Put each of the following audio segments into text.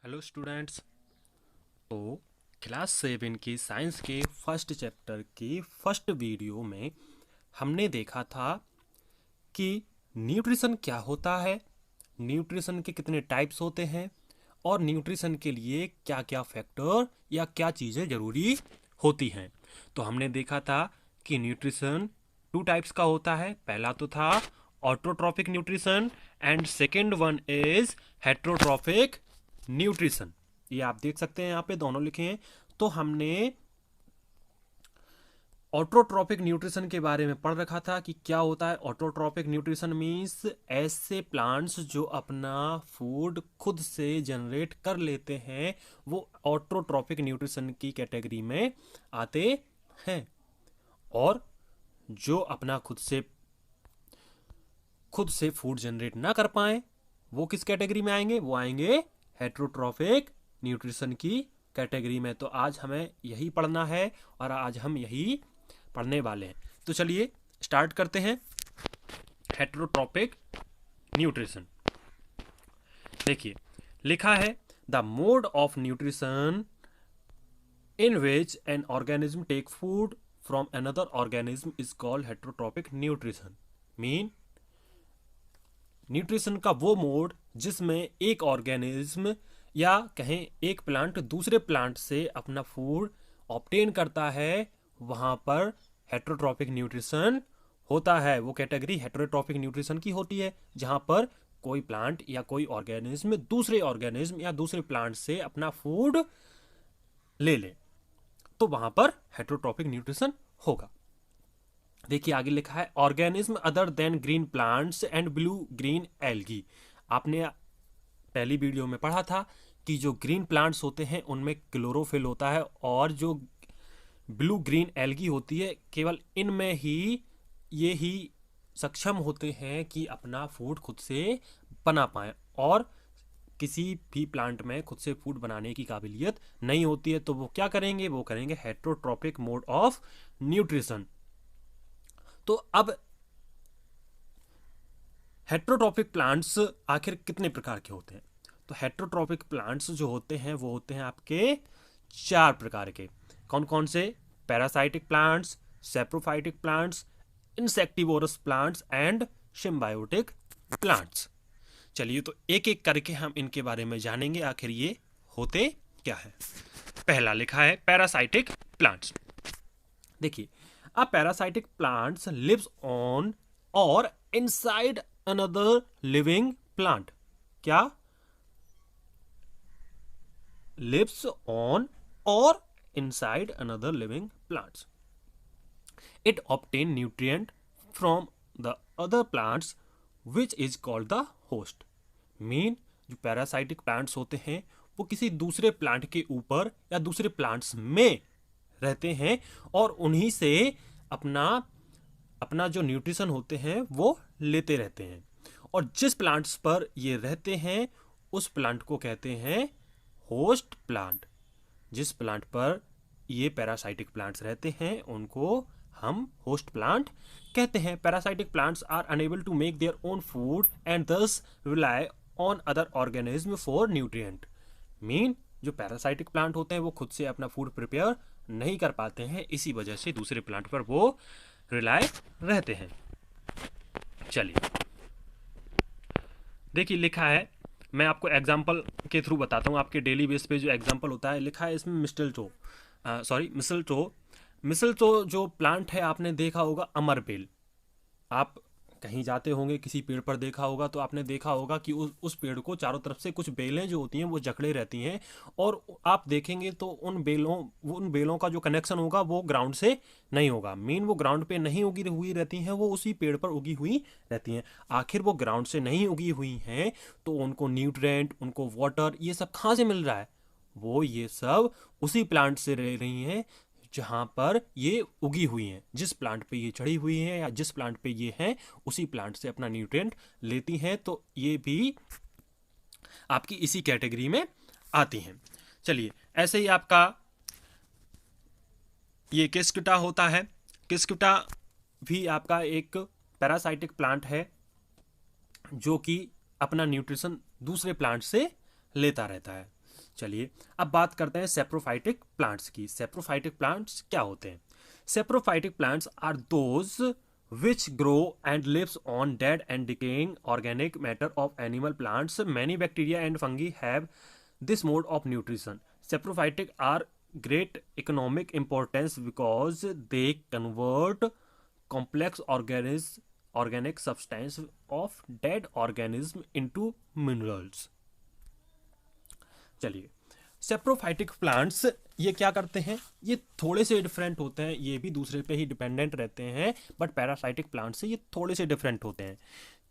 Hello students. तो class 7 की science के फर्स्ट चैप्टर की फर्स्ट वीडियो में हमने देखा था कि न्यूट्रिशन क्या होता है, न्यूट्रिशन के कितने टाइप्स होते हैं और न्यूट्रिशन के लिए क्या क्या फैक्टर या क्या चीज़ें ज़रूरी होती हैं। तो हमने देखा था कि न्यूट्रिशन टू टाइप्स का होता है। पहला तो था autotrophic nutrition and second one is heterotrophic nutrition. ये आप देख सकते हैं, यहाँ पे दोनों लिखे हैं। तो हमने ऑटोट्रॉपिक न्यूट्रिशन के बारे में पढ़ रखा था कि क्या होता है। ऑटोट्रॉपिक न्यूट्रिशन मीन्स ऐसे प्लांट्स जो अपना फूड खुद से जनरेट कर लेते हैं, वो ऑटोट्रॉपिक न्यूट्रिशन की कैटेगरी में आते हैं। और जो अपना खुद से फूड जनरेट ना कर पाए, वो किस कैटेगरी में आएंगे? वो आएंगे हेट्रोट्रॉफिक न्यूट्रिशन की कैटेगरी में। तो आज हमें यही पढ़ना है और आज हम यही पढ़ने वाले हैं। तो चलिए स्टार्ट करते हैं। हेट्रोट्रॉपिक न्यूट्रिशन देखिए, लिखा है the mode of nutrition in which an organism take food from another organism is called heterotropic nutrition। Mean nutrition का वो मोड जिसमें एक ऑर्गेनिज्म या कहें एक प्लांट दूसरे प्लांट से अपना फूड ऑब्टेन करता है, वहां पर हेट्रोट्रॉपिक न्यूट्रिशन होता है। वो कैटेगरी हेट्रोट्रॉपिक न्यूट्रिशन की होती है जहां पर कोई प्लांट या कोई ऑर्गेनिज्म दूसरे ऑर्गेनिज्म या दूसरे प्लांट से अपना फूड ले ले, तो वहां पर हेट्रोट्रॉपिक न्यूट्रिशन होगा। देखिए आगे लिखा है organism other than green plants and blue green algae. आपने पहली वीडियो में पढ़ा था कि जो ग्रीन प्लांट्स होते हैं उनमें क्लोरोफिल होता है और जो ब्लू ग्रीन एल्गी होती है, केवल इनमें ही ये ही सक्षम होते हैं कि अपना फूड खुद से बना पाए, और किसी भी प्लांट में खुद से फूड बनाने की काबिलियत नहीं होती है। तो वो क्या करेंगे? वो करेंगे हेट्रोट्रॉपिक मोड ऑफ न्यूट्रिशन। तो अब हेट्रोट्रॉपिक प्लांट्स आखिर कितने प्रकार के होते हैं? तो हेट्रोट्रॉपिक प्लांट्स जो होते हैं वो होते हैं आपके 4 प्रकार के। कौन कौन से? Parasitic plants, saprophytic plants, insectivorous plants and symbiotic plants. चलिए तो एक एक करके हम इनके बारे में जानेंगे आखिर ये होते क्या है। पहला लिखा है पैरासाइटिक प्लांट्स। देखिए, अ पैरासाइटिक प्लांट्स लिव्स ऑन और इनसाइड अनदर लिविंग प्लांट। क्या? लिव्स ऑन और inside another living plants. It obtain nutrient from the other plants which is called the host. Mean जो पैरासाइटिक प्लांट्स होते हैं वो किसी दूसरे प्लांट के ऊपर या दूसरे प्लांट्स में रहते हैं और उन्हीं से अपना अपना जो न्यूट्रिशन होते हैं वो लेते रहते हैं। और जिस प्लांट्स पर ये रहते हैं उस प्लांट को कहते हैं होस्ट प्लांट। जिस प्लांट पर ये पैरासाइटिक प्लांट्स रहते हैं उनको हम होस्ट प्लांट कहते हैं। Parasitic plants are unable to make their own food and thus rely on other organism for nutrient. Mean जो पैरासाइटिक प्लांट होते हैं वो खुद से अपना फूड प्रिपेयर नहीं कर पाते हैं, इसी वजह से दूसरे प्लांट पर वो रिलाय रहते हैं। चलिए देखिए, लिखा है, मैं आपको एग्जाम्पल के थ्रू बताता हूँ। आपके डेली बेस पे जो एग्जाम्पल होता है, लिखा है इसमें मिसलटो जो प्लांट है आपने देखा होगा, अमरबेल। आप कहीं जाते होंगे, किसी पेड़ पर देखा होगा तो आपने देखा होगा कि उस पेड़ को चारों तरफ से कुछ बेलें जो होती हैं वो जकड़े रहती हैं, और आप देखेंगे तो उन बेलों का जो कनेक्शन होगा वो ग्राउंड से नहीं होगा। मीन वो ग्राउंड पे नहीं उगी हुई रहती हैं, वो उसी पेड़ पर उगी हुई रहती हैं। आखिर वो ग्राउंड से नहीं उगी हुई हैं तो उनको न्यूट्रिएंट, उनको वाटर, ये सब कहाँ से मिल रहा है? वो ये सब उसी प्लांट से रह रही हैं जहां पर ये उगी हुई हैं। जिस प्लांट पे ये चढ़ी हुई हैं या जिस प्लांट पे ये हैं उसी प्लांट से अपना न्यूट्रिएंट लेती हैं। तो ये भी आपकी इसी कैटेगरी में आती हैं। चलिए, ऐसे ही आपका ये किस्कुटा होता है। किस्कुटा भी आपका एक पैरासाइटिक प्लांट है जो कि अपना न्यूट्रिशन दूसरे प्लांट से लेता रहता है। चलिए अब बात करते हैं सेप्रोफाइटिक प्लांट्स की। सेप्रोफाइटिक प्लांट्स क्या होते हैं? Saprophytic plants are those which grow and lives on dead and decaying organic matter of animal plants. Many bacteria and fungi have this mode of nutrition. Saprophytic are great economic importance because they convert complex organic substance of dead organism into minerals. चलिए, saprophytic plants ये क्या करते हैं? ये थोड़े से different होते हैं, ये भी दूसरे पे ही डिपेंडेंट रहते हैं, बट पैरासाइटिक प्लांट से ये थोड़े से डिफरेंट होते हैं।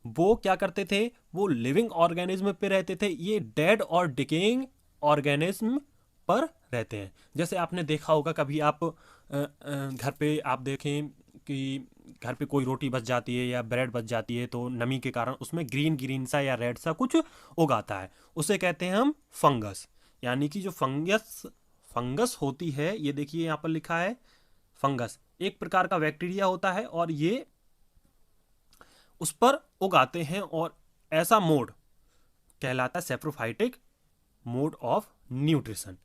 वो क्या करते थे? वो लिविंग ऑर्गेनिज्म पे रहते थे, ये डेड और डिकेइंग ऑर्गेनिज्म पर रहते हैं। जैसे आपने देखा होगा कभी आप घर पे आप देखें कि घर पे कोई रोटी बच जाती है या ब्रेड बच जाती है, तो नमी के कारण उसमें ग्रीन ग्रीन सा या रेड सा कुछ उगाता है, उसे कहते हैं हम फंगस। यानी कि जो फंगस होती है, ये देखिए यहाँ पर लिखा है फंगस एक प्रकार का बैक्टीरिया होता है और ये उस पर उगाते हैं, और ऐसा मोड कहलाता है सेप्रोफाइटिक मोड ऑफ न्यूट्रिशन।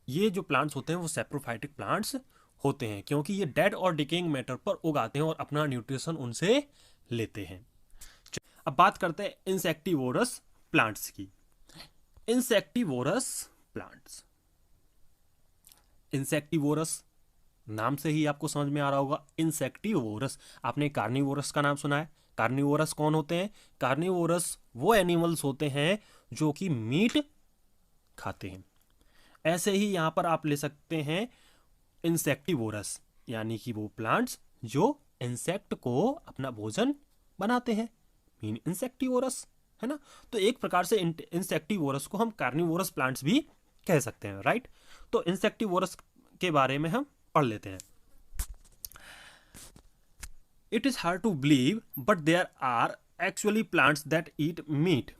ये जो प्लांट्स होते हैं वो सेप्रोफाइटिक प्लांट्स होते हैं क्योंकि ये डेड और डिकेइंग मैटर पर उगाते हैं और अपना न्यूट्रिशन उनसे लेते हैं। अब बात करते हैं इंसेक्टिवोरस प्लांट्स की। इंसेक्टिवोरस प्लांट्स, इंसेक्टिवोरस नाम से ही आपको समझ में आ रहा होगा इंसेक्टिवोरस। आपने कार्निवोरस का नाम सुना है? कार्निवोरस कौन होते हैं? कार्निवोरस वो एनिमल्स होते हैं जो कि मीट खाते हैं। ऐसे ही यहां पर आप ले सकते हैं इंसेक्टिवोरस, यानी कि वो प्लांट्स जो इंसेक्ट को अपना भोजन बनाते हैं, मीन इंसेक्टिवोरस, है ना। तो एक प्रकार से इंसेक्टिवोरस को हम कार्निवोरस प्लांट्स भी कह सकते हैं, राइट। तो इंसेक्टिवोरस के बारे में हम पढ़ लेते हैं। It is hard to believe but there are actually plants that eat meat.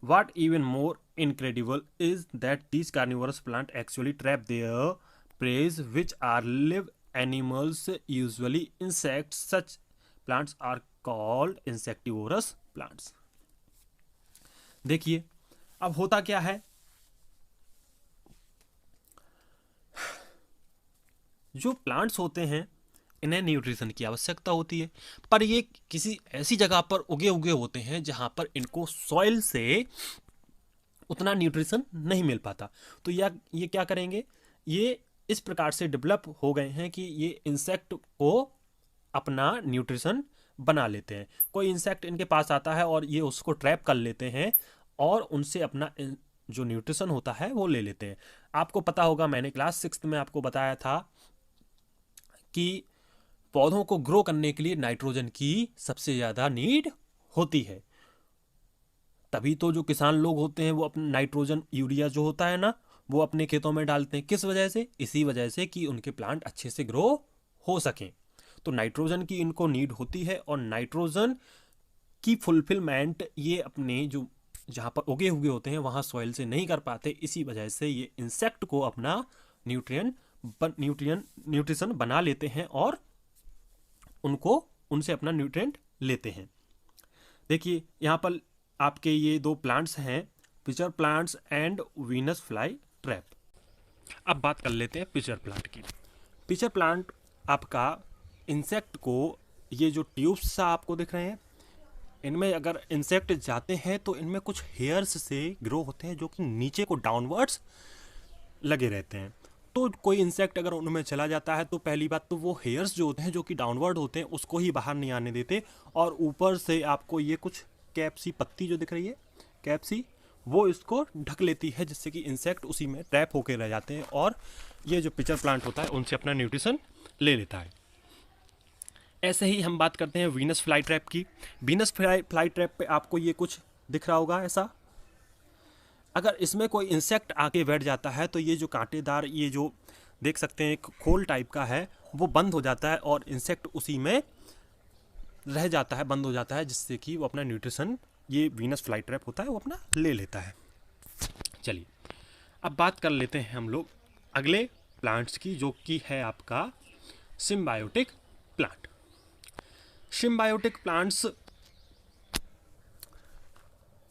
What even more incredible is that these carnivorous plants actually trap their prey, which are live animals, usually insects. Such plants are called insectivorous plants. देखिए अब होता क्या है, जो plants होते हैं इन्हें nutrition की आवश्यकता होती है, पर ये किसी ऐसी जगह पर उगे होते हैं जहां पर इनको सॉइल से उतना न्यूट्रिशन नहीं मिल पाता। तो ये क्या करेंगे? ये इस प्रकार से डेवलप हो गए हैं कि ये इंसेक्ट को अपना न्यूट्रिशन बना लेते हैं। कोई इंसेक्ट इनके पास आता है और ये उसको ट्रैप कर लेते हैं और उनसे अपना जो न्यूट्रिशन होता है वो ले लेते हैं। आपको पता होगा, मैंने क्लास 6 में आपको बताया था कि पौधों को ग्रो करने के लिए नाइट्रोजन की सबसे ज्यादा नीड होती है। तभी तो जो किसान लोग होते हैं वो अपना नाइट्रोजन, यूरिया जो होता है ना, वो अपने खेतों में डालते हैं। किस वजह से? इसी वजह से कि उनके प्लांट अच्छे से ग्रो हो सकें। तो नाइट्रोजन की इनको नीड होती है, और नाइट्रोजन की फुलफिलमेंट ये अपने जो जहां पर उगे हुए होते हैं वहां सॉइल से नहीं कर पाते। इसी वजह से ये इंसेक्ट को अपना न्यूट्रिशन बना लेते हैं और उनसे अपना न्यूट्रिएंट लेते हैं। देखिए यहाँ पर आपके ये दो प्लांट्स हैं, pitcher plants and Venus fly trap. अब बात कर लेते हैं पिचर प्लांट की। पिचर प्लांट आपका इंसेक्ट को, ये जो ट्यूब्स सा आपको दिख रहे हैं, इनमें अगर इंसेक्ट जाते हैं तो इनमें कुछ हेयर्स से ग्रो होते हैं जो कि नीचे को डाउनवर्ड्स लगे रहते हैं। तो कोई इंसेक्ट अगर उनमें चला जाता है तो पहली बात तो वो हेयर्स जो होते हैं जो कि डाउनवर्ड होते हैं उसको ही बाहर नहीं आने देते, और ऊपर से आपको ये कुछ कैप्सी पत्ती जो दिख रही है, कैप्सी, वो इसको ढक लेती है, जिससे कि इंसेक्ट उसी में ट्रैप होकर रह जाते हैं और ये जो पिचर प्लांट होता है उनसे अपना न्यूट्रिशन ले लेता है। ऐसे ही हम बात करते हैं वीनस फ्लाई ट्रैप की। वीनस फ्लाई ट्रैप पे आपको ये कुछ दिख रहा होगा ऐसा। अगर इसमें कोई इंसेक्ट आके बैठ जाता है तो ये जो कांटेदार, ये जो देख सकते हैं एक खोल टाइप का है, वो बंद हो जाता है और इंसेक्ट उसी में रह जाता है, बंद हो जाता है, जिससे कि वो अपना न्यूट्रिशन, ये वीनस फ्लाई ट्रैप होता है, वो अपना ले लेता है। चलिए अब बात कर लेते हैं हम लोग अगले प्लांट्स की, जो कि है आपका सिम्बायोटिक प्लांट। सिम्बायोटिक प्लांट्स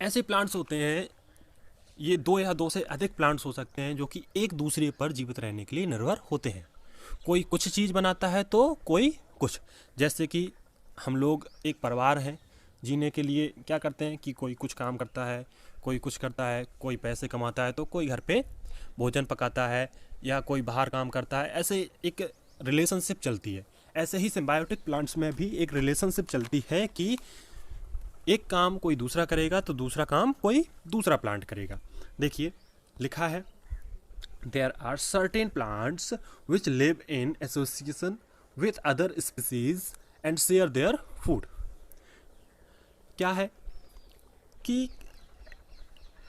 ऐसे प्लांट्स होते हैं, ये दो या दो से अधिक प्लांट्स हो सकते हैं जो कि एक दूसरे पर जीवित रहने के लिए निर्भर होते हैं। कोई कुछ चीज़ बनाता है तो कोई कुछ। जैसे कि हम लोग एक परिवार हैं, जीने के लिए क्या करते हैं कि कोई कुछ काम करता है, कोई कुछ करता है, कोई पैसे कमाता है तो कोई घर पे भोजन पकाता है या कोई बाहर काम करता है। ऐसे एक रिलेशनशिप चलती है। ऐसे ही सिम्बायोटिक प्लांट्स में भी एक रिलेशनशिप चलती है कि एक काम कोई दूसरा करेगा तो दूसरा काम कोई दूसरा प्लांट करेगा। देखिए लिखा है, there are certain plants which live in association with other species and share their food. क्या है कि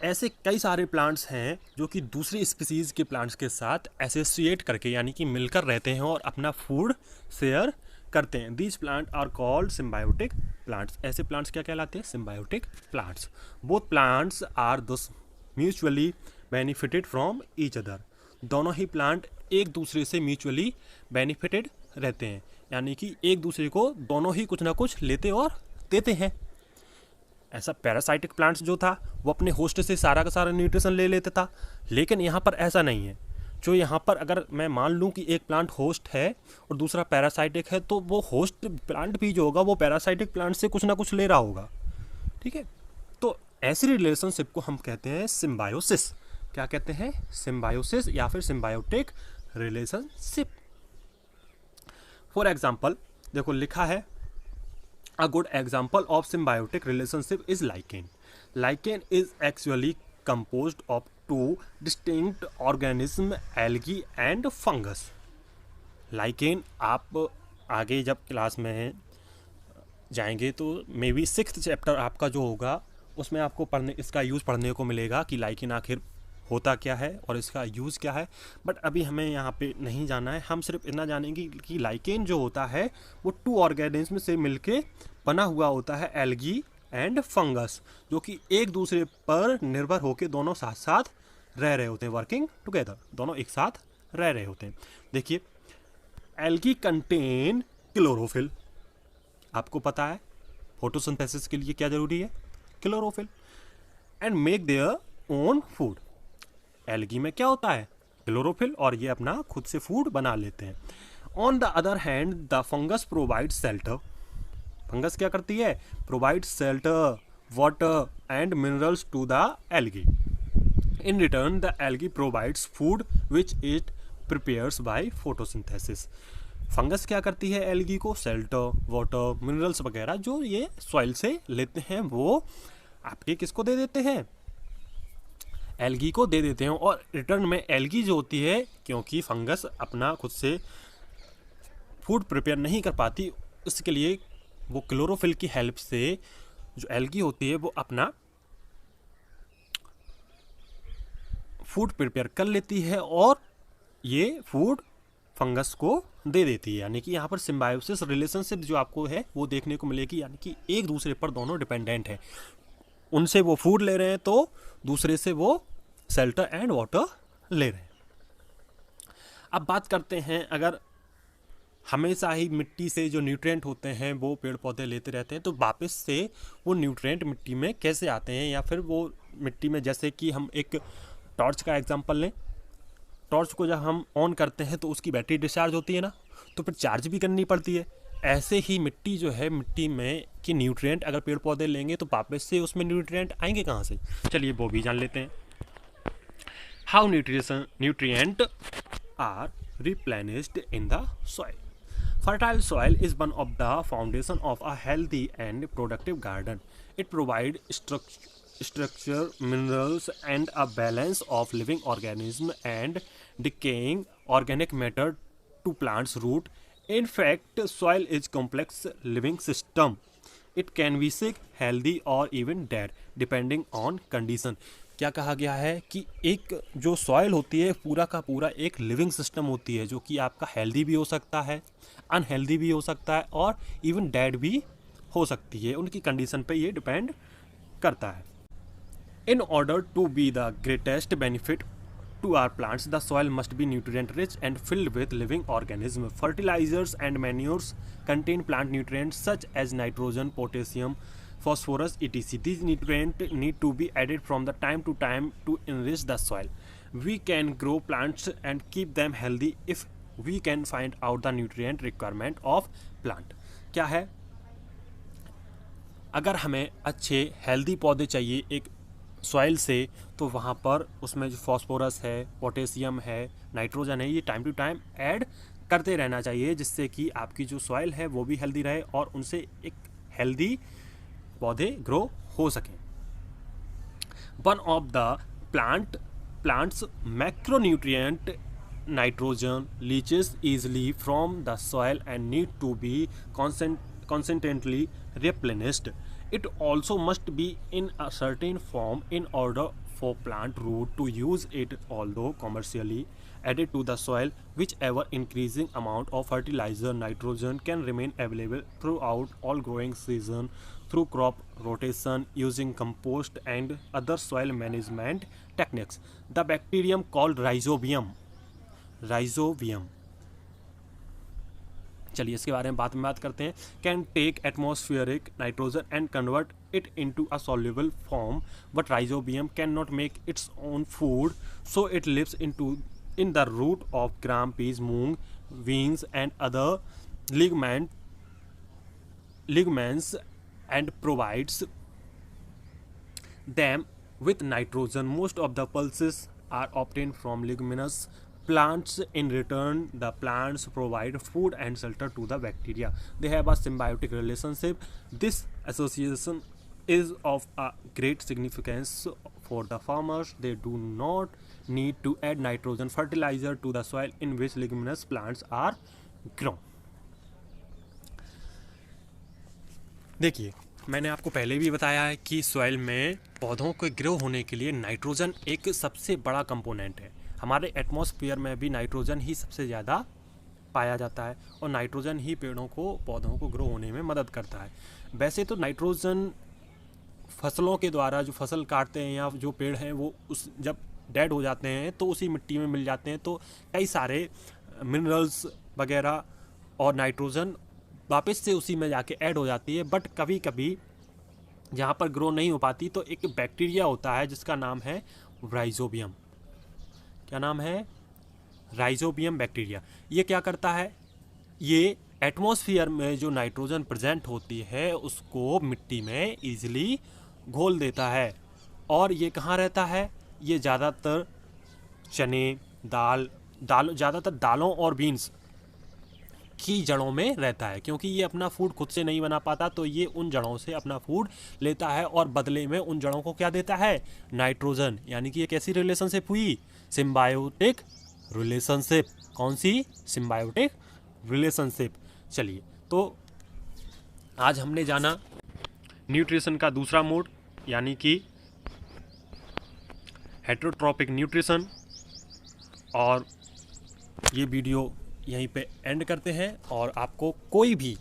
ऐसे कई सारे प्लांट्स हैं जो कि दूसरी स्पीसीज के प्लांट्स के साथ एसोसिएट करके यानी कि मिलकर रहते हैं और अपना फूड शेयर करते हैं। These plant are called symbiotic plants. ऐसे प्लांट्स क्या कहलाते हैं? Symbiotic plants. Both plants are thus mutually benefited from each other. दोनों ही प्लांट एक दूसरे से म्यूचुअली बेनिफिटेड रहते हैं, यानी कि एक दूसरे को दोनों ही कुछ ना कुछ लेते और देते हैं। ऐसा पैरासाइटिक प्लांट्स जो था वो अपने होस्ट से सारा का सारा न्यूट्रिशन ले लेता था, लेकिन यहाँ पर ऐसा नहीं है। जो यहाँ पर अगर मैं मान लूँ कि एक प्लांट होस्ट है और दूसरा पैरासाइटिक है, तो वो होस्ट प्लांट भी जो होगा वो पैरासाइटिक प्लांट से कुछ ना कुछ ले रहा होगा। ठीक है, तो ऐसी रिलेशनशिप को हम कहते हैं सिम्बायोसिस। क्या कहते हैं? सिम्बायोसिस या फिर सिम्बायोटिक रिलेशनशिप। फॉर एग्जाम्पल देखो लिखा है, A good example of symbiotic relationship is lichen. Lichen is actually composed of two distinct organisms, algae and fungus. Lichen आप आगे जब क्लास में जाएंगे तो मे बी 6th चैप्टर आपका जो होगा उसमें आपको इसका यूज़ पढ़ने को मिलेगा कि लाइकेन आखिर होता क्या है और इसका यूज़ क्या है। बट अभी हमें यहाँ पे नहीं जाना है, हम सिर्फ इतना जानेंगे कि लाइकेन जो होता है वो 2 ऑर्गेनिज्म से मिलके बना हुआ होता है, एल्गी एंड फंगस, जो कि एक दूसरे पर निर्भर होकर दोनों साथ साथ रह रहे होते हैं, वर्किंग टुगेदर, दोनों एक साथ रह रहे होते हैं। देखिए एल्गी कंटेन क्लोरोफिल। आपको पता है फोटोसिंथेसिस के लिए क्या जरूरी है? Chlorophyll. And make their own food. Algae में क्या होता है? क्लोरोफिल, और ये अपना खुद से फूड बना लेते हैं। On the other hand the fungus provide shelter. Fungus क्या करती है? Provide shelter, water and minerals to the algae. In return the algae provides food which it prepares by photosynthesis. Fungus क्या करती है एल्गी को? शेल्टर, वाटर, मिनरल्स वगैरह जो ये सॉइल से लेते हैं वो आपके किसको दे देते हैं? एल्गी को दे देते हैं। और रिटर्न में एल्गी जो होती है, क्योंकि फंगस अपना खुद से फूड प्रिपेयर नहीं कर पाती, उसके लिए वो क्लोरोफिल की हेल्प से जो एल्गी होती है वो अपना फूड प्रिपेयर कर लेती है और ये फूड फंगस को दे देती है। यानी कि यहाँ पर सिम्बायोसिस रिलेशनशिप जो आपको है वो देखने को मिलेगी, यानी कि एक दूसरे पर दोनों डिपेंडेंट है। उनसे वो फूड ले रहे हैं तो दूसरे से वो शेल्टर एंड वाटर ले रहे हैं। अब बात करते हैं, अगर हमेशा ही मिट्टी से जो न्यूट्रिएंट होते हैं वो पेड़ पौधे लेते रहते हैं, तो वापस से वो न्यूट्रिएंट मिट्टी में कैसे आते हैं, या फिर वो मिट्टी में, जैसे कि हम एक टॉर्च का एग्जांपल लें। टॉर्च को जब हम ऑन करते हैं तो उसकी बैटरी डिस्चार्ज होती है ना, तो फिर चार्ज भी करनी पड़ती है। ऐसे ही मिट्टी जो है, मिट्टी में कि न्यूट्रिएंट अगर पेड़ पौधे लेंगे तो वापस से उसमें न्यूट्रिएंट आएंगे कहाँ से? चलिए वो भी जान लेते हैं। How nutrient are replenished in the soil. Fertile soil is one of the foundation of a healthy and productive garden. It provides structure, minerals, and a balance of living organism and decaying organic matter to plants' root. In fact, soil is complex living system. It can be sick, healthy, or even dead, depending on condition. क्या कहा गया है कि एक जो soil होती है पूरा का पूरा एक लिविंग सिस्टम होती है, जो कि आपका हेल्दी भी हो सकता है, अनहेल्दी भी हो सकता है, और इवन डेड भी हो सकती है। उनकी कंडीशन पे ये डिपेंड करता है। In order to be the greatest benefit to our plants, the soil must be nutrient rich and filled with living organisms. Fertilizers and manures contain plant nutrients such as nitrogen, potassium, phosphorus, etc. These nutrients need to be added from the time to time to enrich the soil. We can grow plants and keep them healthy if we can find out the nutrient requirement of plant. क्या है, अगर हमें अच्छे healthy पौधे चाहिए एक soil से, तो वहाँ पर उसमें जो फॉस्फोरस है, पोटेशियम है, नाइट्रोजन है, ये टाइम टू टाइम ऐड करते रहना चाहिए, जिससे कि आपकी जो सॉइल है वो भी हेल्दी रहे और उनसे एक हेल्दी पौधे ग्रो हो सकें. One of the plants macronutrient nitrogen leaches easily from the soil and need to be constantly replenished. It also must be in a certain form in order for plant root to use it, although commercially added to the soil. Whichever increasing amount of fertilizer nitrogen can remain available throughout all growing season through crop rotation using compost and other soil management techniques. The bacterium called rhizobium, चलिए इसके बारे में बात करते हैं. Can take atmospheric nitrogen and convert it into a soluble form, but rhizobium can not make its own food, so it lives in the root of gram, peas, moong, beans and other ligaments and provides them with nitrogen. Most of the pulses are obtained from leguminous plants. In return, the plants provide food and shelter to the bacteria. They have a symbiotic relationship. This association is of a great significance for the farmers. They do not need to add nitrogen fertilizer to the soil in which leguminous plants are grown. देखिए, मैंने आपको पहले भी बताया है कि soil में पौधों को ग्रो होने के लिए नाइट्रोजन एक सबसे बड़ा कंपोनेंट है. हमारे एटमॉस्फेयर में भी नाइट्रोजन ही सबसे ज़्यादा पाया जाता है और नाइट्रोजन ही पौधों को ग्रो होने में मदद करता है. वैसे तो नाइट्रोजन फसलों के द्वारा जो फसल काटते हैं या जो पेड़ हैं वो उस जब डेड हो जाते हैं तो उसी मिट्टी में मिल जाते हैं, तो कई सारे मिनरल्स वगैरह और नाइट्रोजन वापस से उसी में जाके ऐड हो जाती है. बट कभी कभी जहाँ पर ग्रो नहीं हो पाती तो एक बैक्टीरिया होता है जिसका नाम है राइजोबियम. क्या नाम है? Rhizobium bacteria. ये क्या करता है? ये एटमॉस्फेयर में जो नाइट्रोजन प्रेजेंट होती है उसको मिट्टी में ईजिली घोल देता है. और ये कहाँ रहता है? ये ज़्यादातर चने, ज़्यादातर दालों और बीन्स की जड़ों में रहता है. क्योंकि ये अपना फूड खुद से नहीं बना पाता तो ये उन जड़ों से अपना फूड लेता है और बदले में उन जड़ों को क्या देता है? नाइट्रोजन. यानी कि ये कैसी रिलेशनशिप हुई? Symbiotic relationship. कौन सी? Symbiotic relationship. चलिए, तो आज हमने जाना न्यूट्रिशन का दूसरा मोड यानी कि हेटेरोट्रॉपिक न्यूट्रिशन, और ये वीडियो यहीं पे एंड करते हैं. और आपको कोई भी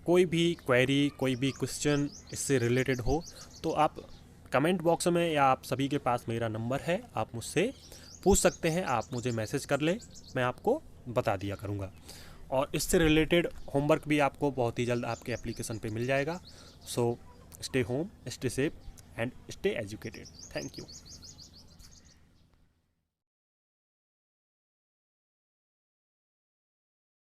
क्वेरी, कोई भी क्वेश्चन इससे रिलेटेड हो तो आप कमेंट बॉक्स में या आप सभी के पास मेरा नंबर है, आप मुझसे पूछ सकते हैं. आप मुझे मैसेज कर ले, मैं आपको बता दिया करूँगा. और इससे रिलेटेड होमवर्क भी आपको बहुत ही जल्द आपके एप्लीकेशन पे मिल जाएगा. So stay home, stay safe and stay educated. Thank you.